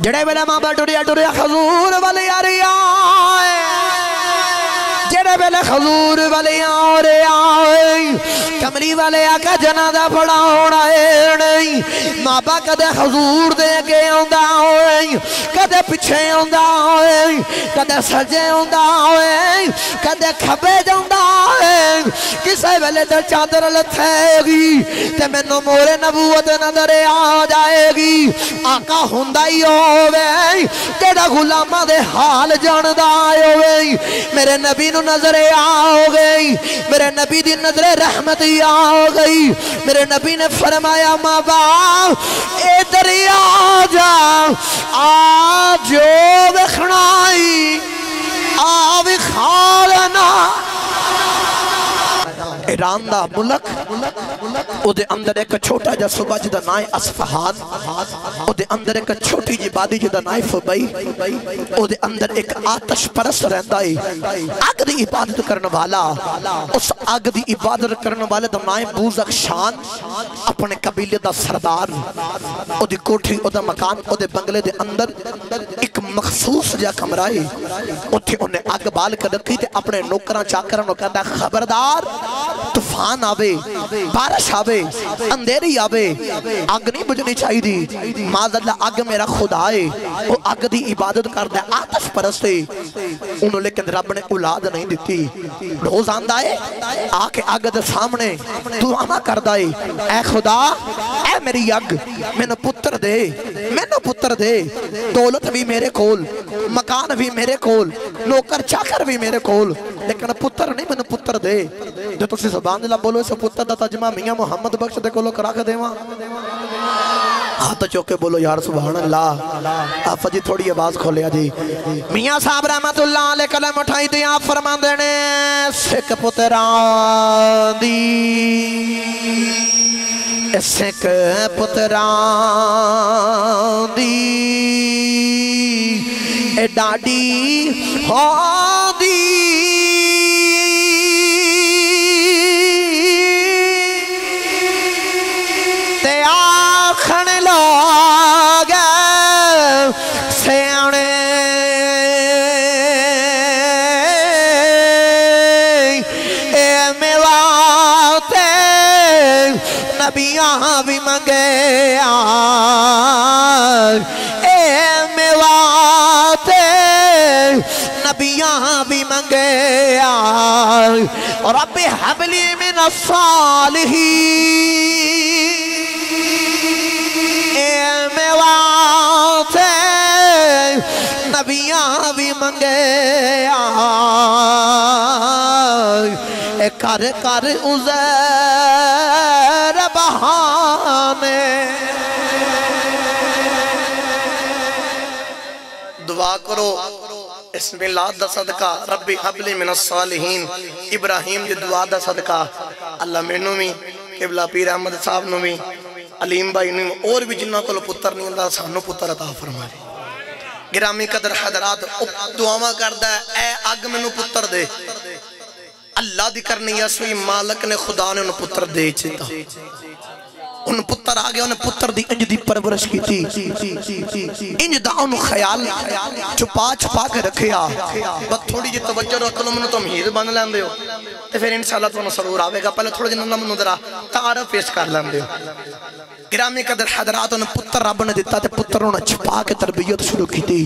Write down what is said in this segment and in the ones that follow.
جڑے ویلے ماں با ٹریا ٹریا حضور والے آ رہی جڑے ویلے حضور والے آ رہے آئے کمری والے آکا جنازہ پڑا ہونا ہے نہیں ماں با کدے حضور دے کے آندا ہوئے کدے پچھے آندا ہوئے کدے سجے آندا ہوئے کدے کھبے جاندہ ہوئے کسے ویلے در چادر لتھے گی تے میں نمور نبوت نظر آ جائے گی آقا ہندائی ہوئے تیرا غلامہ دے حال جاندہ ہوئے میرے نبی نو نظر آ گئی میرے نبی دی نظر رحمتی آ گئی میرے نبی نے فرمایا ماں باپ اے دریا جا آج جو بکھنائی آب خالنا ایران دا ملک او دے اندر ایک چھوٹا جا صوبہ جدا نائے اصفہان او دے اندر ایک چھوٹی جی بادی جدا نائے فبئی او دے اندر ایک آتش پرست رہندا ہے آگ دی عبادت کرنے والا اس آگ دی عبادت کرنے والے دا نائے بوزک شان اپنے قبیلے دا سردار او دی کوٹھی او دا مکان او دے بنگلے دے اندر ایک مخصوص جا کمرائی او تھے انہیں آگ بال کر رکھی تھے اپنے نوکران چاکران نو کہتا ہے خبردار طوفان آوے بارش آوے اندھیری آوے آگ نہیں بجھنی چاہی دی ماذا اللہ آگ میرا خدا ہے وہ آگ دی عبادت کر دے آتش پرستے انہوں لیکن رب نے اولاد نہیں دیتی روز آندہ ہے آکے آگ دے سامنے دعا کر دائے اے خدا اے میری آگ میں نے پتر دے دولت بھی میرے کول مکان بھی میرے کول نوکر چاکر بھی میرے کول لیکن پتر نہیں میں نے پتر دے جو تسی سبحان اللہ بولو اسے پتر دا تجمع میاں محمد بخش دے کولو کرا کے دیواں ہاتھ چوکے بولو یار سبحان اللہ آپ جی تھوڑی آواز کھولیا جی میاں صاحب رحمت اللہ علیہ کلم اٹھائی دی آپ فرمان دینے سکھ پتران دی سکھ پتران دی اے ڈاڈی ہاں دی تے آکھن لوگے سیانے اے ملاتے نبیاں بھی منگے اے ملاتے نبیاں بھی منگے رب حبلی من الصالحین اے ملاتے نبیاں بھی منگے اے کر کر عزیر بہانے دعا کرو اسم اللہ دا صدقہ ربی حبلی من الصالحین ابراہیم جو دعا دا صدقہ اللہ مینو میں قبلہ پیر احمد صاحب نو میں علیم بھائی نو میں اور بھی جنہ کو پتر نہیں اللہ سانو پتر عطا فرمائے گرامی قدر حضرات دعا کردہ اے آگ میں نو پتر دے اللہ دی کرنی یسوی مالک نے خدا نے انہوں پتر دے چیتا ان پتر آگے انہیں پتر دی انج دی پرورش کی تھی انج دا انہوں خیال چھپا چھپا کے رکھیا بس تھوڑی جی توجہ رکھ لو منو تم ہیر بن لیں دے ہو تے پھر انشاءاللہ تو انہوں ضرور آوے گا پہلے تھوڑی جی نمہ منو درہ تعارف پیش کر لیں دے ہو گرامی قدر حضرات انہیں پتر رب نے دیتا تے پتر انہیں چھپا کے تربیت شروع کی تھی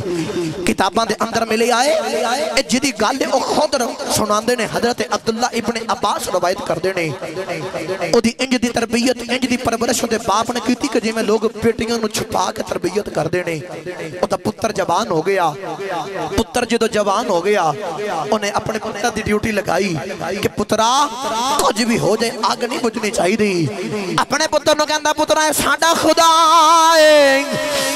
کتابان دے اندر ملے آئے اے جدی گالے او خود سنان دینے حضرت عبداللہ ابن عباس روایت کر دینے او دی انج دی تربیت انج دی پرورش دے باپ نے کیتی کہ جی میں لوگ بیٹیاں نو چھپا کے تربیت کر دینے او دا پتر جوان ہو گیا پتر جدو جوان ہو گیا انہیں اپنے پتر دی ڈیوٹی لگائی کہ پترہ کچھ بھی ہو جائے آگ نہیں بجھنی چاہی دی اپنے پتر نو کہندہ پترہ ساڑا خدا ہے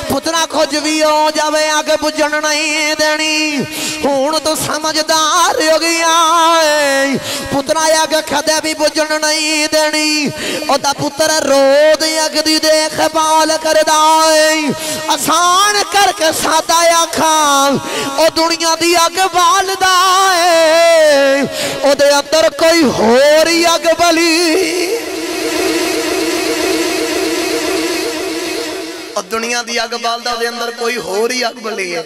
پترہ کچھ بھی ہو جاوے آگے بجھن نہیں دینی ہون تو سمجھدار ہو گیا ہے پترہ آگے کھدے بھی بجھن نہیں دینی او دا پتر رو دے آگے دی دیکھ بال کر دائیں آسان کر کے سادہ آکھاں او دنیا دی آگے بال دائیں او دے اندر کوئی ہو رہی آگے بلی اور دنیا دی اگ بالدا دے اندر کوئی ہور ہی اگ بلی ہے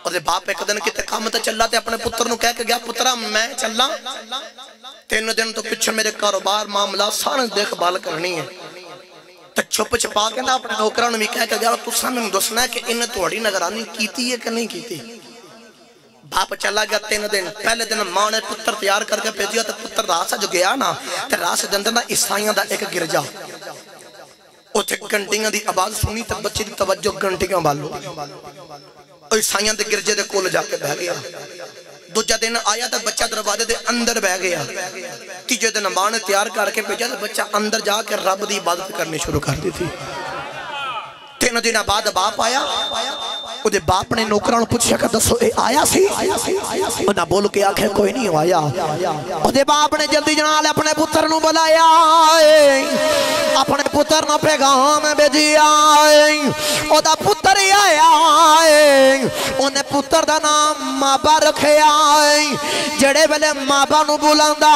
اور دے باپ ایک دن کتے کام تے چلا تے اپنے پتر نو کہہ کے گیا پترا میں چلا 3 دن تو پیچھے میرے کاروبار معاملہ سارے دیکھ بھال کرنی ہے تے چھپ چھپا کے نا اپنے نوکراں نو بھی کہہ کے گیا تساں مینوں دسنا ہے کہ انہیں تہاڈی نگرانی کیتی ہے کہ نہیں کیتی باپ چلا گیا 3 دن پہلے دن ماں نے پتر تیار کر کے بھیجیا تے پتر راسا جو گیا نا تے راسے دے اندر نا عیسائیاں دا ایک گرجا اوتھے گھنٹیاں دی آواز سنی تے بچے دی توجہ گھنٹیاں والو عیسائیاں دے گرجے دے کول جا کے بہ گیا دوجا دن آیا تے بچہ دروازے دے اندر بہ گیا تیجے دن ماں نے تیار کر کے بھیجا تے بچہ اندر جا کے رب دی عبادت کرنی شروع کر دی تھی 3 دن بعد باپ آیا او دے باپ نے نوکراں نوں پوچھیا کہ دسو اے آیا سی انہاں بول کے آکھے کوئی نہیں آیا او دے باپ نے جلدی جنال اپنے پتر نوں بلایا اپنے پتر نوں پیغام بھیجیا او دا پتر ہی آیا اونے پتر دا نام مابا رکھیا جڑے ویلے مابا نوں بلاندا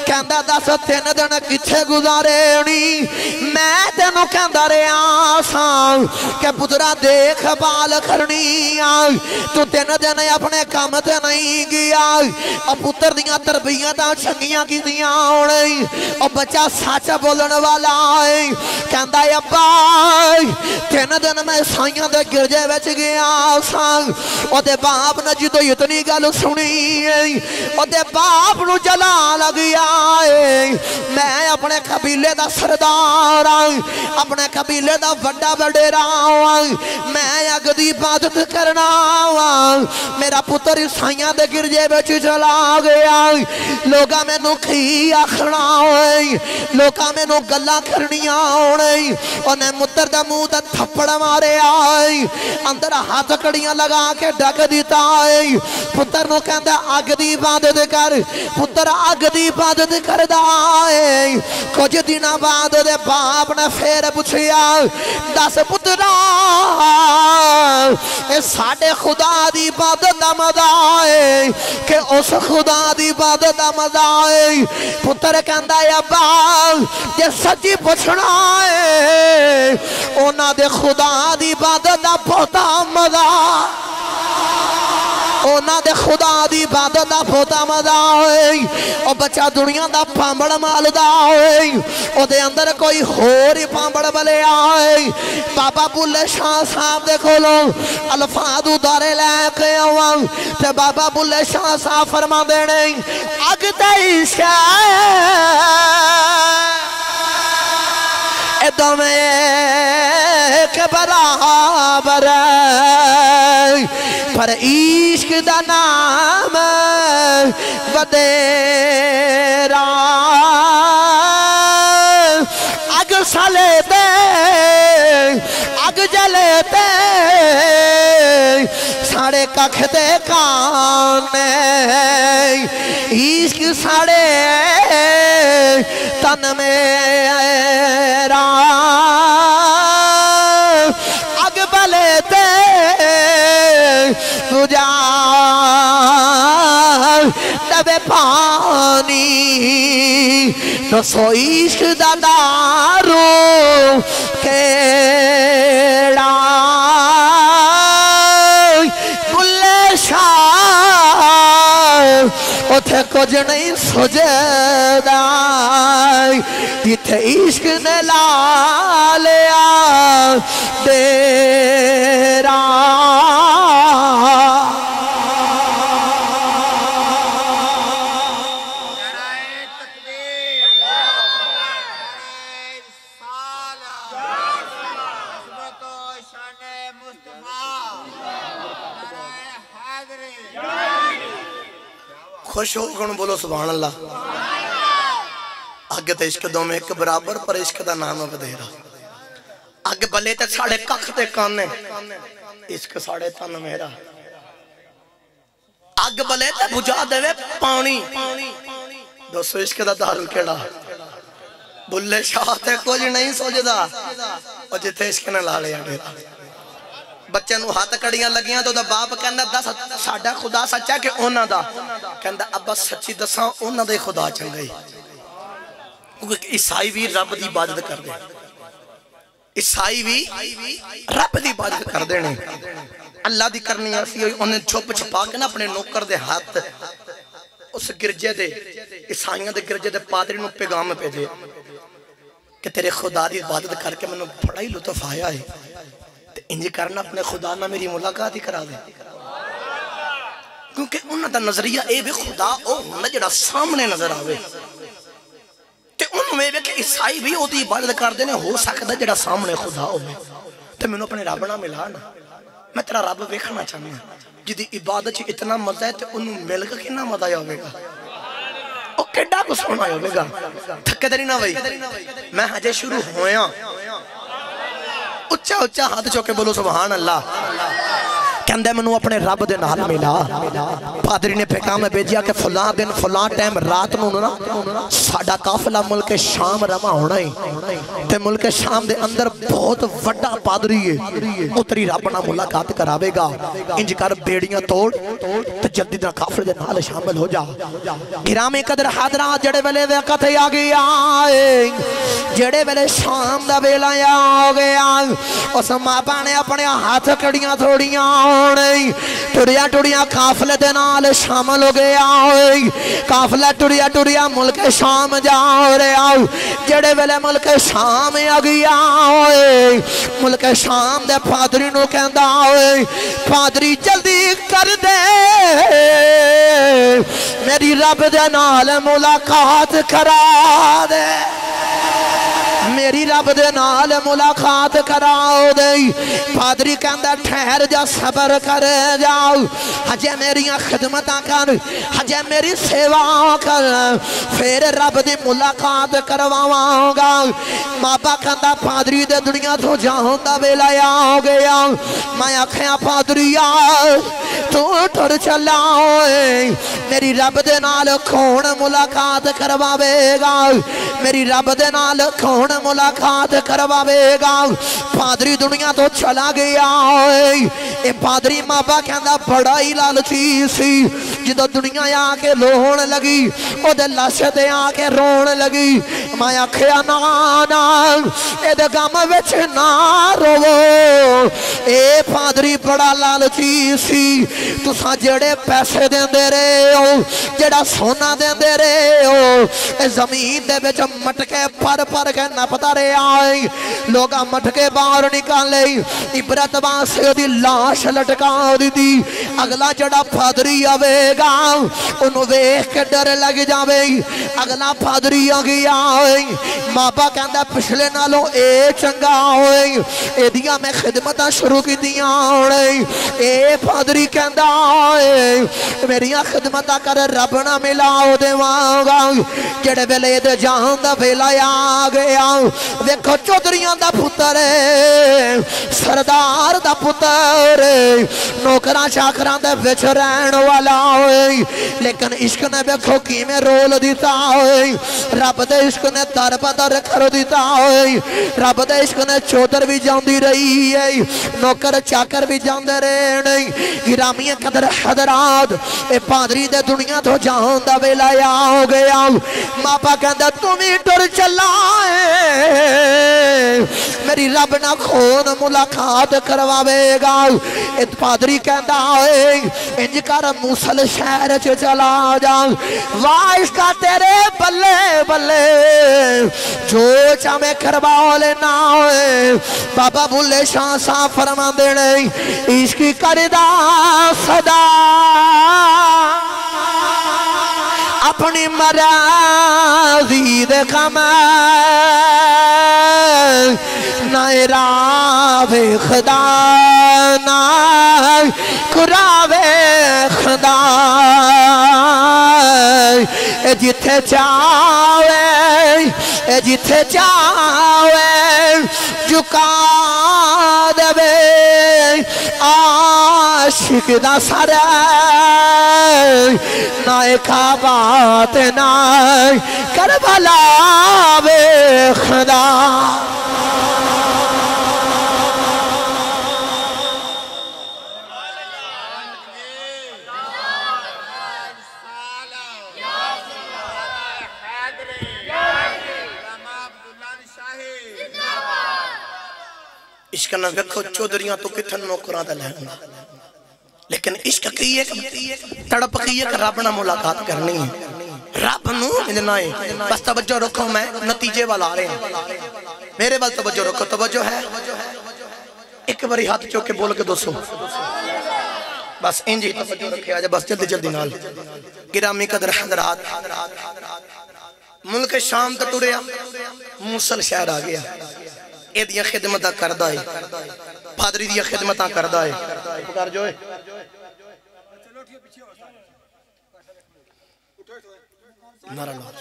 کہندا دس 3 دن کتھے گزارے نہیں میں تینوں کہندا رہیا ساں کہ پترا دیکھ بال کرنی تو 3 دن اپنے کام تے نہیں گیا اور پتر دیاں تربیتاں چنگیاں کیتیاں ہونے اور بچہ سچ بولن والا کہندا ابا 3 دن میں عیسائیاں دے گرجے وچ گیا ساں او دے باپ نے جدوں اتنی گل سنی او دے باپ نو جلا لگیا میں اپنے قبیلے دا سردار اپنے قبیلے دا وڈا وڈیرا میں اگ دی عبادت کرنا میرا پتر عیسائیاں دے گرجے وچ چلا گیا لوگاں مینوں کی آکھنا لوگاں مینوں گلاں کرنیاں اونے متر دا منہ تے تھپڑ ماریا اندر ہاتھ کڑیاں لگا کے ڈک دیتا پتر نو کہندا اگ دی عبادت کر پتر اگ دی عبادت کردا کچھ دناں بعد دے باپ نے پھر پوچھیا دس پترا اے ساڈے خدا دی عبادت دا مزہ ہے کہ اس خدا دی عبادت دا مزہ ہے پتر کہندا ہے ابا جے سچی پوچھنا ہے انہاں دے خدا دی عبادت دا بہت مزہ اونا دے خدا دی عبادت دا بہتا مزہ ہوئی او بچہ دنیا دا پامبڑ مالدہ ہوئی او دے اندر کوئی ہوری پامبڑ بلے آئی بابا بلے شاہ صاحب دے کھولو الفاظ دارے لے کے آوان تے بابا بلے شاہ صاحب فرما دینے اگ تیشہ دمیں کے برابر پر عشق دا نام ودیرا اگ سالے دے اگ جلے دے ساڑے ککھ دے کانے عشق ساڑے تن میرا اگ بلے دے تجا دبے پانی نسو عشق دا دارو کیڑا بلے شاہ اتھے کچھ نہیں سجدہ جتھے عشق نے لا لیا دیرا خوش ہو کن بولو سبحان اللہ اگ تے عشق دو میں ایک برابر پر عشق دا نام ودیرا اگ بلے تے ساڑے ککھ تے کانے عشق ساڑے تن میرا اگ بلے تے بجا دے پانی دوستو عشق دا دارو کیڑا بلے شاہ تے کچھ نہیں سوچدا اور جتے عشق نے لا لیا ڈیرا بچے نو ہاتھ کڑیاں لگیاں تو دا باپ کہندا دس ساڈا خدا سچا کہ انہاں دا کہندا ابا سچی دساں انہاں دے خدا چنگا ہی کیونکہ عیسائی بھی رب دی عبادت کر دے عیسائی بھی رب دی عبادت کر دینے اللہ دی کرنی ایسی ہوئی انہیں چھپ چھپا کے نا اپنے نوکر دے ہاتھ اس گرجے دے عیسائیاں دے گرجے دے پادری نو پیغام بھیجے کہ تیرے خدا دی عبادت کر کے میں نے بڑا ہی لطف آیا ہے تے انجی کرنا اپنے خدا نہ میری ملاقات ہی کرا دے کیونکہ انہاں دا نظریہ اے بھی خدا او ہونا جڑا سامنے نظر آوے تے انہوں میں بھی کہ عیسائی بھی ہوتی عبادت کر دینے ہو سکتا جڑا سامنے خدا ہوئے تے میں نے اپنے رب نہ ملا نا میں تیرا رب ویکھنا چاہنے ہیں جدی عبادت اتنا مزہ ہے تے انہوں مل کے کنا مزہ ہوئے گا او کیڈا کو سونا ہوئے گا تھکے دری نہ وئی میں ہجے شروع ہویا اچھا اچھا ہاتھ چوکے بولو سبحان اللہ کہندے منو اپنے رب دے نال ملا پادری نے پیغام بھیجیا کہ فلاں دن فلاں ٹائم رات نو نا ساڈا قافلہ ملک شام رواں ہونا ہے تے ملک شام دے اندر بہت وڈا پادری ہے اتری رب نال ملاقات کراوے گا انج کر بیڑیاں توڑ تے جلدی نال قافلے دے نال شامل ہو جا گرامی قدر حضرات جڑے ویلے وقت آ گیا جڑے ویلے شام دا ویلا آ گیا اس ماں نے اپنے ہاتھ کڑیاں تھوڑیاں ٹریا ٹریا قافلے دے نال شامل ہو گیا قافلہ ٹریا ٹریا ملک شام جا رہا جڑے ویلے ملک شام آ گیا ملک شام دے پادری نو کہندا پادری جلدی کر دے میری رب دے نال ملاقات کرا دے میری رب دے نال ملاقات کراؤ دے پادری کہندا ٹھہر جا صبر کر جاؤ ہجے میری خدمتاں کر ہجے میری سیوا کر پھر رب دی ملاقات کرواواں گا بابا کہندا پادری دے دنیا تو جاؤں دا ویلا آ گیا میں آکھیا پادری تو ٹر چلا میری رب دے نال کون ملاقات کرواوے گا میری رب دے نال کون ملاقات کرواوے گا پادری دنیا تو چلا گیا اے پادری مابا کہندا بڑا ہی لالچی سی جدو دنیا آ کے لوہن لگی او دے لاشے تے آ کے رون لگی میں آکھیا نا نا اے دے غم وچ نہ روو اے پادری بڑا لالچی سی تساں جڑے پیسے دیندے رہے ہو جڑا سونا دیندے رہے ہو اے زمین دے وچ مٹکے پر پر کے نپتا رہے آئے لوگا مٹکے باہر نکالے عبرت واسے دی لاش لٹکا دی اگلا جڑا پادری آوے گا انہوں ویکھ کے ڈر لگ جاوے اگلا پادری آ گیا مابا کہندا پچھلے نالوں اے چنگا ہوئے اے دیا میں خدمتاں شروع کی دیاں اے پادری کہندا میری خدمتاں کر رب نہ ملاؤ دے وانگا جڑے ویلے دے جان دا ویلا آ گیا ویکھو چودھریاں دا پتر سردار دا پتر نوکراں چاکراں دے وچ رہن والا لیکن عشق نے ویکھو کیویں رول دیتا رب دے عشق نے در بدر کر دیتا رب دے عشق نے چودھر بھی جاندی رہی ہے نوکر چاکر بھی جاندے رہے گرامی قدر حضرات اے پادری دے دنیا تو جان دا ویلا آ گیا ماپا کہندا تمہیں ٹر چلا میری رب نہ خون ملاقات کرواوے گا ایت پادری کہندا انج کر موصل شہر چ چلا جا واش کا تیرے بلے بلے جو چاہے کروا لینا بابا بھلے شاہ صاحب فرما دینے عشق کردا صدا اپنی مرضی دے کم راوے خدا نہ کراوے خدا اے جتھے چاہوے جھکا دے عاشق دا سر نہ خوابات نہ کربلا وے خدا عشق نہ ویکھو چودھریاں تو کتھن نوکراں دا لہنگا لیکن عشق کی ایک تڑپ کی ایک رب نہ ملاقات کرنی ہے رب نو ملنا ہے بس توجہ رکھو میں نتیجے والا آ رہے ہیں میرے وال توجہ رکھو توجہ ہے ایک باری ہاتھ چوک کے بول کے دوستو بس انجی توجہ رکھے آجا بس جلدی جلدی نال گرامی قدر حضرات ملک شام تا ٹوریا موصل شہر آ گیا اے دیا خدمتاں کردہ ہے پادری دیا خدمتاں کردہ ہے پکار جو ہے نارا لاؤ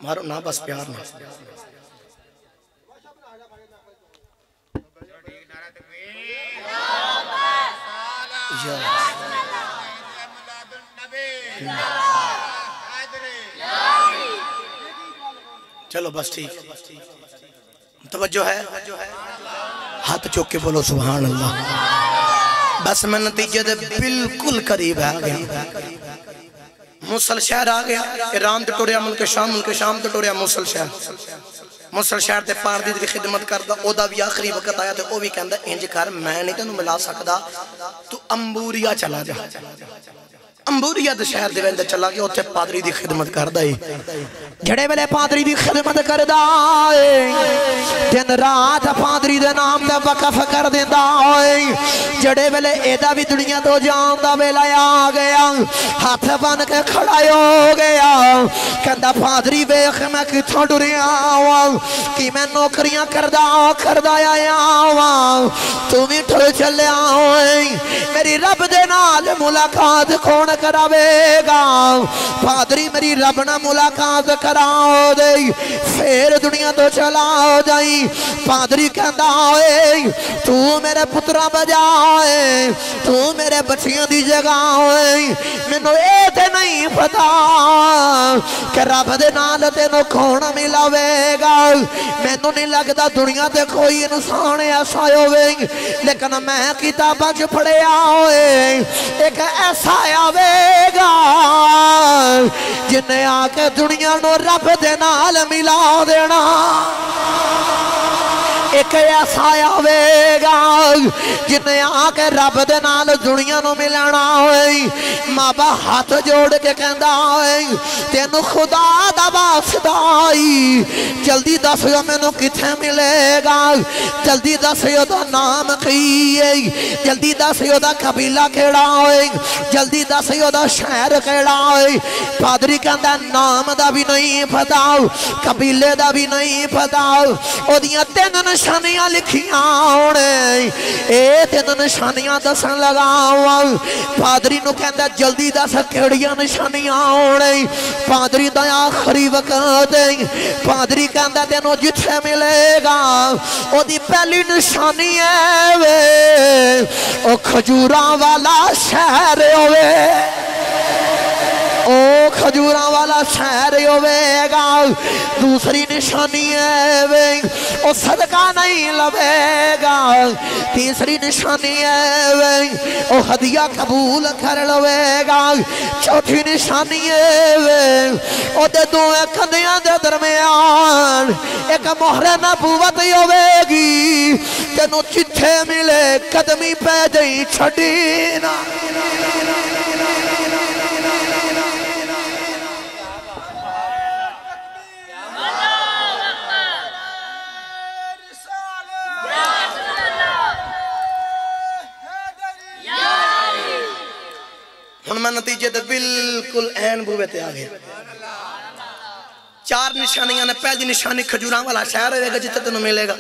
مارو نا بس پیار نا چلو بس ٹھیک توجہ ہے ہاتھ چوک کے بولو سبحان اللہ بس میں نتیجہ دے بالکل قریب آ گیا موصل شہر آ گیا ایران تے ٹوریا ملک شام تے ٹوریا موصل شہر تے پاردی دی خدمت کردا او دا بھی آخری وقت آیا تے او بھی کہندا انج کر میں نہیں تینوں ملا سکدا تو امبوریا چلا جا امبوریا دے شہر دے ویندے چلا گیا اوتھے پادری دی خدمت کردا ہے جڑے ویلے پادری دی خدمت کردا ہے دن رات پادری دے نام تے وقف کر دیندا ہے جڑے ویلے ایدا بھی دنیا تو جان دا ویلا آ گیا ہاتھ بن کے کھڑا ہو گیا کہندا پادری ویکھ میں کتھوں ڈریا وا کہ میں نوکریاں کردا آیا وا تو بھی ٹر چلیا ہوئے میری رب دے نال ملاقات کون کراوے گا پادری میری رب نہ ملاقات کراؤ دے پھر دنیا تو چلا جائی پادری کہندا ہوئے تو میرے پترہ بجائے تو میرے بچیاں دی جگہ ہوئے میں نو ایتے نہیں پتا کہ رب دے نال تینو کون ملاوے گا میں نو نہیں لگتا دنیا تے کوئی انسان ایسا ہوئے لیکن میں کتاباں جو پڑھے آئے ایک ایسا آوے گا جنہیں آکے دنیا نو رب دے نال ملا دینا ایک ایسا آوے گا جنہیں آکے رب دے نال دنیا نو ملنا ہوئی ماں با ہاتھ جوڑ کے کہندا ہوئی تینو خدا دا واسطائی جلدی دسو مینو کتھے ملے گا جلدی دسو دا نام کیے جلدی دسو دا قبیلہ کیڑا ہوئی جلدی دسو دا شہر کیڑا ہوئی پادری کہندا نام دا بھی نہیں پتا قبیلے دا بھی نہیں پتا او دیاں تین نشانیاں لکھیاں ہونے اے تین نشانیاں دسن لگا پادری نو کہندا جلدی دس کیڑیاں نشانیاں ہونے پادری دا آخری وقت پادری کہندا تینو جتھے ملے گا او دی پہلی نشانی ہے او کھجوراں والا شہر ہوئے او کھجوراں والا شہر ہوئے گا دوسری نشانی ہے او صدقہ نہیں لوے گا تیسری نشانی ہے او ہدیہ قبول کر لوے گا چوتھی نشانی ہے او دے دو کندیاں دے درمیان ایک مہر نبوت ہوئے گی تینو چٹھے ملے قدمی پہ جئی چھڑینا میں نتیجے تے بالکل این بوے تے آگئے چار نشانیاں نے پہلی نشانی کھجوراں والا شہر ہوئے گا جتے تنو ملے گا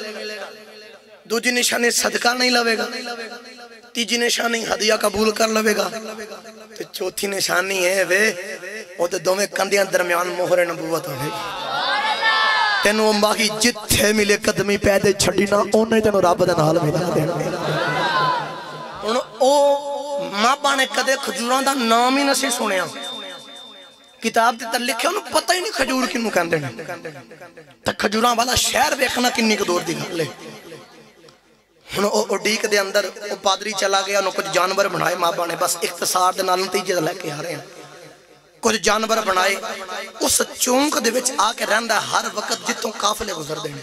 دوجی نشانی صدقہ نہیں لوے گا تیجی نشانی ہدیہ قبول کر لوے گا تو چوتھی نشانی ہے وہ تے دومیں کندیاں درمیان مہر نبوت ہوئے گا تینو باقی جتھے ملے قدمی پیدے چھڑینا اونے تینو رب دے نال ملا دینا ماں بانے کدے کھجوراں دا نام ہی نسی سنیا کتاب دیتا لکھے انہوں پتہ ہی نہیں کھجور کنوں کہندے نے تک کھجوراں والا شہر بیکھنا کنی کو دور دکھا لے انہوں او ڈیک دے اندر او پادری چلا گیا انہوں کچھ جانور بنائے ماں بانے بس اختصار دے نال نتیجے لے کے آ رہے ہیں کچھ جانور بنائے اس چونک دے وچ آ کے رہندا ہر وقت جتوں قافلے گزر دینے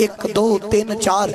1 2 3 4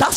10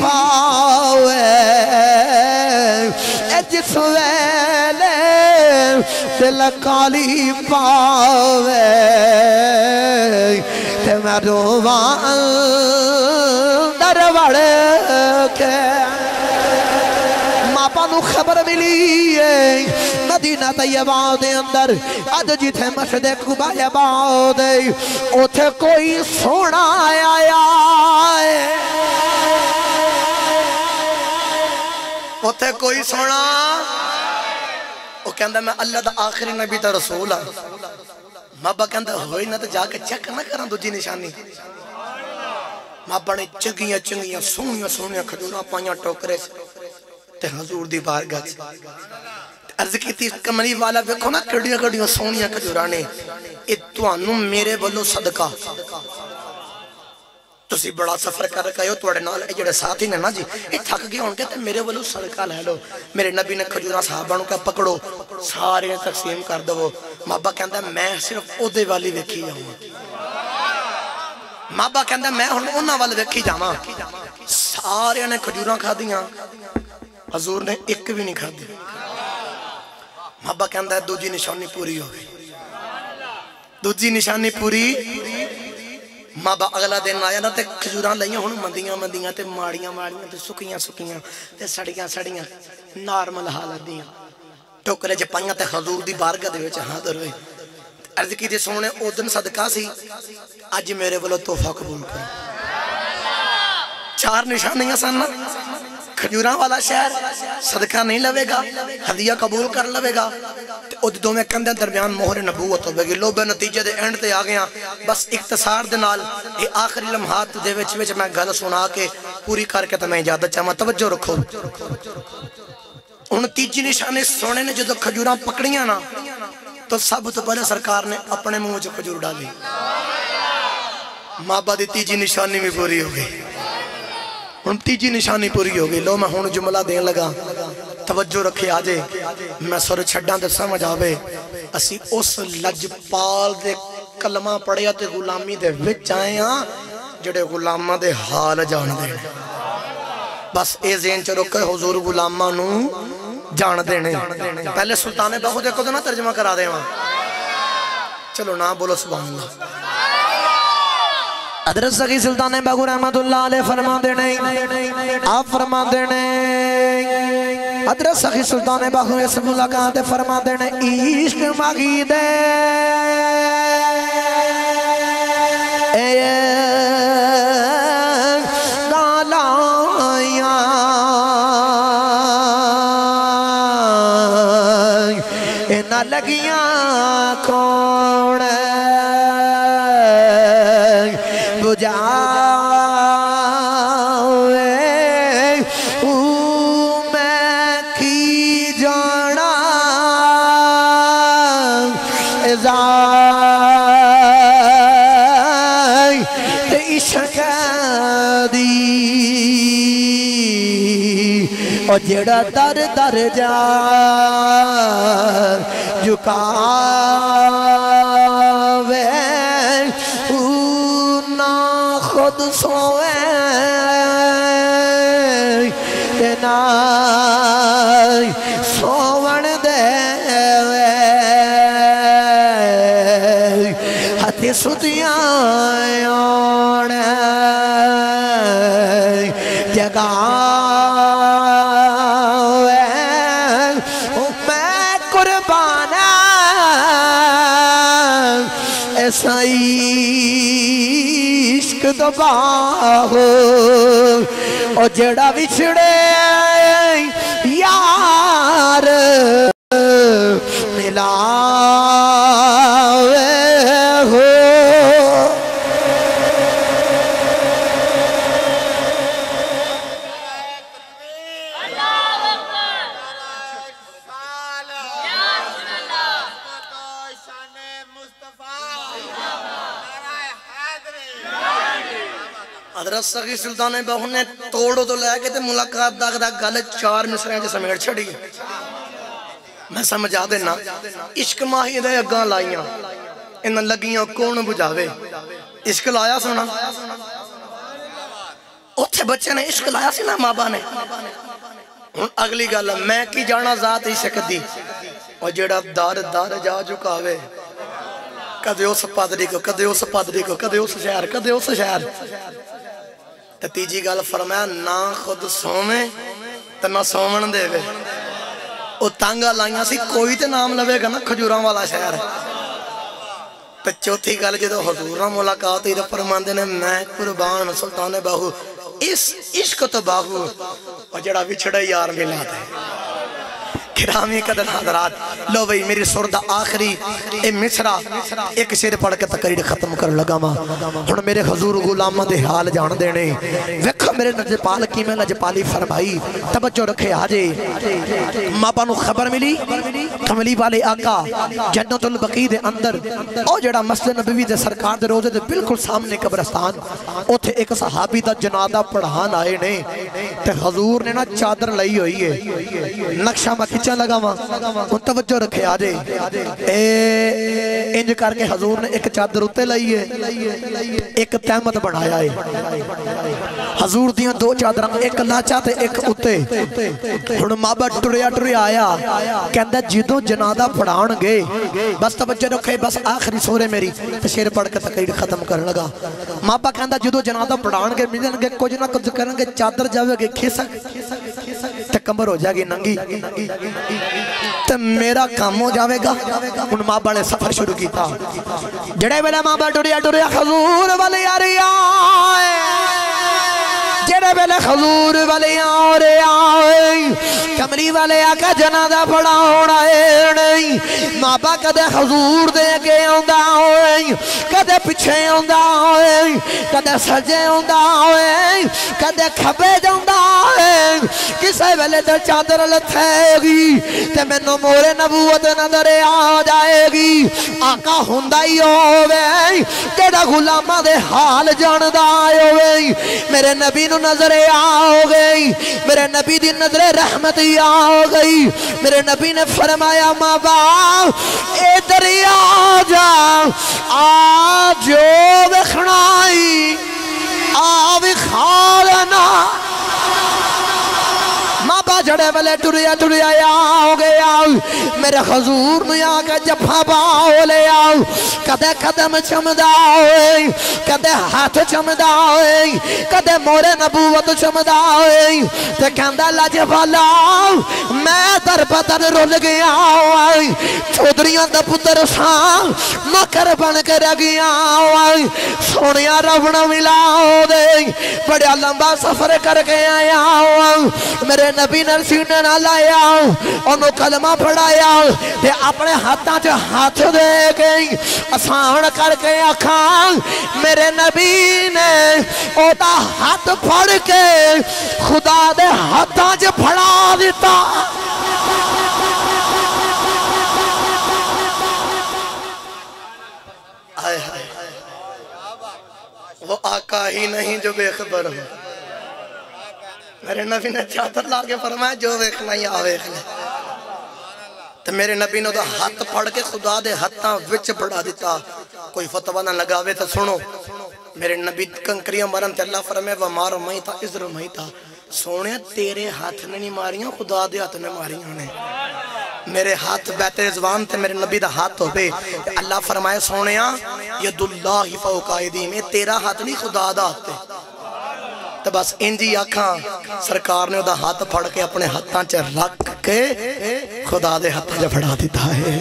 پاوے اے جس ویلے دل کالی پاوے تے میں روواں در وڑ کے ماپا نو خبر ملی ہے مدینہ طیبہ دے اندر آج جتھے مشہد قبائبہ دے اوتھے کوئی سونا آیا ہے اوتھے کوئی سونا وہ کہندہ میں اللہ دا آخری نبی تا رسول ہے مابا کہندہ ہوئی نہ تو جا کے چیک نہ کرن دوجی نشانی مابا نے چنگیاں سونیاں کھجوراں پائیاں ٹوکرے سے تے حضور دی بارگاہ سے عرض کی تھی کمری والا ویکھو نا کڑیاں سونیاں کھجورانے اے توانوں میرے بلو صدقہ تسی بڑا سفر کر رکھا ہے توڑے نال جڑے ساتھی نے نا جی اے تھک گئے ہوں گے تے میرے بلو صدقہ لے لو میرے نبی نے کھجوراں صحابانوں کا پکڑو سارے تقسیم کر دو مابا کہندہ میں صرف او دے والی ویکھی جاؤں مابا کہندہ میں انہاں والے ویکھی جاواں سارے نے کھجوراں کھا دیاں حضور نے ایک بھی نہیں کھا دی مابا کہندہ ہے دوجی نشانی پوری ہو گئی دوجی نشانی پوری مابا اگلا دن آیا نا تے کھجوراں لائیاں ہوں مندیاں تے ماڑیاں تے سکیاں تے سڑیاں نارمل حالت دیاں ٹوکرے جے پائیاں تے حضور دی بارگاہ دے وچ حاضر ہوئے عرض کی دے سونے او دن صدقہ سی اج میرے بلو تحفہ قبول کر 4 نشانیاں سننا کھجوراں والا شہر صدقہ نہیں لوے گا ہدیہ قبول کر لوے گا او دو میں کندے درمیان مہر نبوت ہوئے گی لو بے نتیجے دے اینڈ تے آگیا بس اختصار دے نال یہ آخری لمحات دے وچ میں گل سنا کے پوری کر کے تو میں اجازت چاہاں توجہ رکھو ان تیجی نشانے سونے نے جدو کھجوراں پکڑیاں نا تو سب تو پہلے سرکار نے اپنے منہ جو کھجور ڈالی مابا دی تیجی نشانی بھی پوری ہو گئی ان تیجی نشانی پوری ہو گئی لو میں ہون جملہ دین لگا توجہ رکھے آجے میں سور چھڑاں دے سمجھ آوے اسی اس لجپال دے کلمہ پڑھیا تے غلامی دے وچ آئیاں جڑے غلامہ دے حال جان دے بس اے ذہن چ رکھے حضور غلامہ نو جان دینے پہلے سلطان باہو دیکھو تو نا ترجمہ کرا دے وہاں چلو نا بولو سبحان اللہ حضرت سخی سلطان باہو رحمت اللہ علیہ فرما دینے آپ فرما دینے حضرت سخی سلطان باہو اس ملاقات فرما دینے عشق ماغی دے نہ لگیاں کون بجھاوے میں کی جانا تے عشق دی اور جڑا در در جا جھکاوے نہ خود سوئے نہ سوون دے ہتھی ستیاں آنے جگہ ایسا عشق دباہو اور جڑا بچھڑے یار ملاوے ہو حضرت سخی سلطان باہو نے توڑو تو لے کے تے ملاقات داغ گل 4 مصریں جے سمیٹ چھڑی میں سمجھا دینا عشق ماہی دے اگاں لائیاں انہاں لگیاں کون بجھاوے عشق لایا سونا اتھے بچے نے عشق لایا سی نا مابا نے اگلی گل میں کی جانا ذات عشق دی اور جڑا دار دار جا چکاوے کدے اس پادری کو کدے اس پادری کو کدے اس شہر کدے اس شہر تیجی گل فرمایا نہ خود سومیں تو نہ سومن دے وے او تانگا لائیاں سی کوئی تے نام لوے گا نا کھجوراں والا شہر تو چوتھی گل جدو حضور نہ ملاقات ہی فرماندے نے میں قربان سلطان باہو اس عشق تو باہو اور جڑا وچھڑا یار ملا دے کرامی قدر حضرات لو بھئی میری سردہ آخری اے مصرہ ایک شیر پڑھ کے تقریر ختم کر لگا ماں ہن میرے حضور غلامہ دے حال جان دینے ویکھا میرے نجپال کی میں نجپالی فرمائی توجہ رکھے آجے ماں نو خبر ملی کملی والے آقا جنت البقیع دے اندر او جڑا مسجد نبوی دے سرکار دے روزے دے بالکل سامنے قبرستان اوتھے ایک صحابی دا جنازہ پڑھان آئے نے تے حضور نے نا چادر لئی ہوئی ہے نقشہ مکھچ لگا ان توجہ رکھے آجے انج کر کے حضور نے ایک چادر اتے لئی ہے ایک تحمت بڑھایا ہے حضور دیاں دو چادران ایک لاچا تے ایک اتے ہن مابا ٹریا ٹریا آیا کہندہ جدو جنازہ پڑھان گے بس توجہ رکھے بس آخری سورے میری شیر پڑھ کے تقریر ختم کرنے لگا مابا کہندہ جدو جنازہ پڑھان گے ملن گے کچھ نہ کچھ کریں گے چادر جاوے گے کھسک تے کمر ہو جائے گی ننگی تے میرا کام ہو جاوے گا ان مابا نے سفر شروع کی تھا جڑے ویلے مابا ٹریا ٹریا حضور والے آئے جڑے ویلے حضور والے آئے کملی والے آقا جنازہ پڑھا ہونا ہے نہیں مابا کدے حضور دے کے آندہ ہوئے کدے پچھے آندہ ہوئے کدے سجے آندہ ہوئے کدے کھبے جاندہ ہوئے کسے ویلے در چادر لتھے گی تے میں نو مورے نبوت نظر آ جائے گی آقا ہوندہ ہی ہوئے تیرا غلامہ دے حال جاندہ ہوئے میرے نبی نو نظر آ گئی میرے نبی دی نظر رحمت آ گئی میرے نبی نے فرمایا ماں باپ اے دریا جا آجو بکھنائی آوی خالنا ماں با جڑے والے ٹریا ٹریا آؤ گیا میرے حضور نے آگے جفا باؤ لے آؤ کدے قدم چمدہ ہوئے کدے ہاتھ چمدہ ہوئے کدے مورے نبوت چمدہ ہوئے تے کہندہ لجوالا میں در بدر رول گیا ہوئے چودریاں دا پتر ساں مکر بن کے رگیا ہوئے سونیا رونا ملا ہو دے بڑا لمبا سفر کر کے آیا ہوئے میرے نبی نے سینے نہ لایا انہوں کلمہ پڑھایا تے اپنے ہاتھاں جو ہاتھ دے گئی آسان کر کے آکھاں میرے نبی نے اوٹا ہاتھ پھڑ کے خدا دے ہاتھاں جو پھڑا دیتا وہ آقا ہی نہیں جو بے خبر ہو میرے نبی نے چادر لاغے فرمایا جو ویکھنا یا ویکھنا تو میرے نبی نے ہاتھ پھڑ کے خدا دے ہاتھاں وچ پڑھا دیتا کوئی فتوہ نہ لگاوے تو سنو میرے نبی کنکریاں مرن تے اللہ فرمائے ومار مہیتا عزر مہیتا سونے تیرے ہاتھ نے نہیں ماریاں خدا دے ہاتھ نے ماریاں نے میرے ہاتھ بیت رضوان تے میرے نبی دا ہاتھ ہو بے اللہ فرمائے سونیاں ید اللہ فوق ایدیہم میں تیرا ہاتھ نہیں خدا دا ہاتھ تو بس انجی آکھاں سرکار نے دا ہاتھ پھڑ کے اپنے ہاتھاں چے رکھ کے خدا دے ہاتھاں چے پھڑا دیتا ہے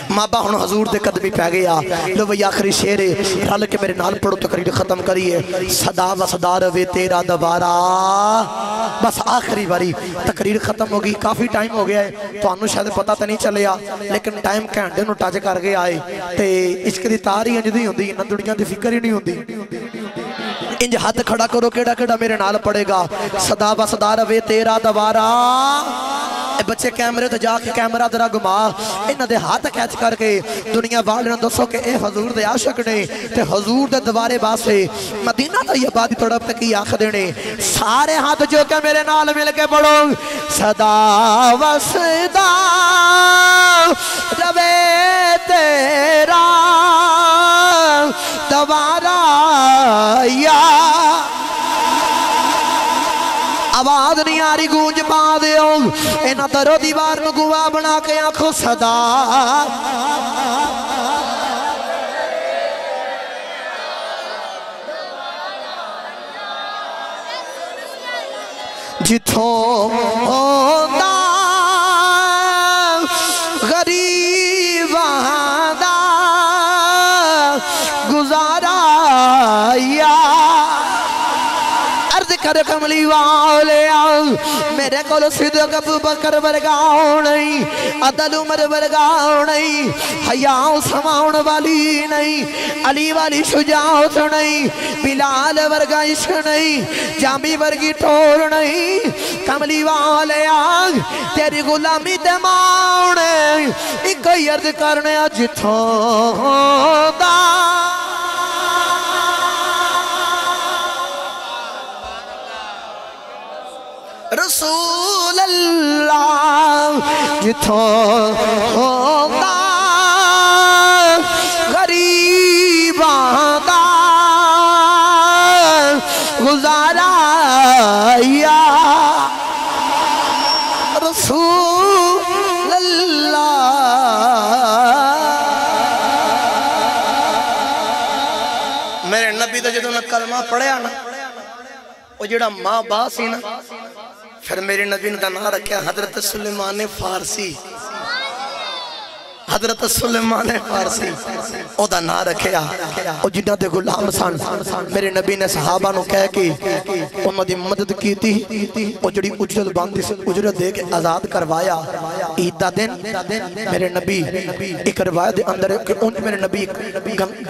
مابا ہن حضور دے قدمی پہ گیا لو وہی آخری شیرے رل کے میرے نال پڑھو تقریر ختم کریے صدا و صدا روے تیرا دوبارہ بس آخری باری تقریر ختم ہوگی کافی ٹائم ہو گیا ہے تو انہوں شاید پتہ تو نہیں چلیا لیکن ٹائم کہنڈے نو ٹاچ کر گیا آئے تے عشق دی تاری انج دی ہوندی نہ دنیا دی فکر ہی نہیں ہوندی انج ہاتھ کھڑا کرو کیڑا کیڑا میرے نال پڑے گا صدا و صدا روے تیرا دوبارہ اے بچے کیمرے تو جا کے کیمرہ درہ گما انہ دے ہاتھ کیچ کر کے دنیا والے دوستوں کہ اے حضور دے عاشق نے تے حضور دے دوارے باسے مدینہ طیبہ دی تڑپ کی آنکھ دینے سارے ہاتھ جو کہ میرے نال مل کے پڑھو صدا و صدا روے تیرا دوبارہ یا آواز نہیں آ رہی گونج پا دیو اینا درو دیوار نو گواہ بنا کے آنکھوں صدا جتھوں دا غریباں دا گزارا یا عرض کر کملی والیا میرے کول صدق ابو بکر ورگا نہیں عدل عمر ورگا نہیں حیاء سماؤن والی نہیں علی والی شجاعت نہیں بلال ورگا عشق نہیں جامی ورگی ٹور نہیں کملی والیا تیری غلامی دماؤن ایک عرض کرنے جتھوں دا رسول اللہ جتھوں دا غریباں دا گزارا یا رسول اللہ میرے نبی دا جدوں نے کلمہ پڑھیا نا وہ جڑا ماں باپ سی نا پھر میرے نبی نے نام رکھا حضرت سلیمان فارسی حضرت سلیمان فارسی او دا نام رکھیا او جنہاں دے غلام سن میرے نبی نے صحابہ نو کہہ کے انہاں دی مدد کی تھی او جڑی اجرت باندھی سے اجرت دے کے آزاد کروایا عید دا دن میرے نبی ایک روایت دے اندر کہ ان میرے نبی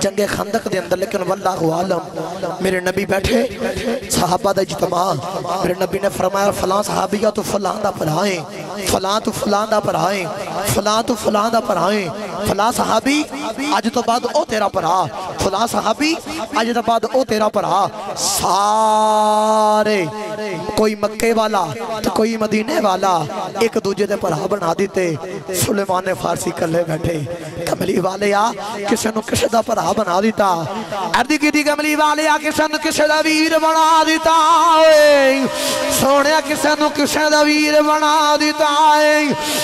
جنگ خندق دے اندر لیکن واللہ عالم میرے نبی بیٹھے صحابہ دا اجتماع میرے نبی نے فرمایا فلاں صحابیہ تو فلاں دا پڑھائیں فلاں تو فلاں دا پڑھائیں فلاں تو فلاں دا پڑھائیں فلاں صحابی آج تو بعد او تیرا پڑھا فلاں صحابی آج تو بعد او تیرا پڑھا سارے کوئی مکے والا تو کوئی مدینے والا ایک دوجہ دے پڑھا بنا دیتے سلیمان فارسی کلے بیٹھے کملی والے آ کسے نو کسے دا پڑھا بنا دیتا اردی کی دی کملی والے آ کسے نو کسے دا ویر بنا دیتا سونے کسے نو کسے دا ویر بنا دیتا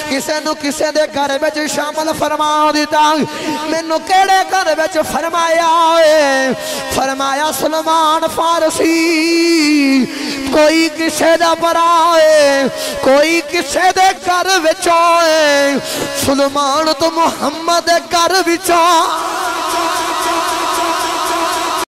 کسے نو کسے دے گھر بچ شامل فرما دیتا میں نو کیڑے گھر بچ فرمایا سلیمان فارسی کوئی کسے دا برائے کوئی کسے دے گھر بچائے سلیمان تو محمد گھر بچائے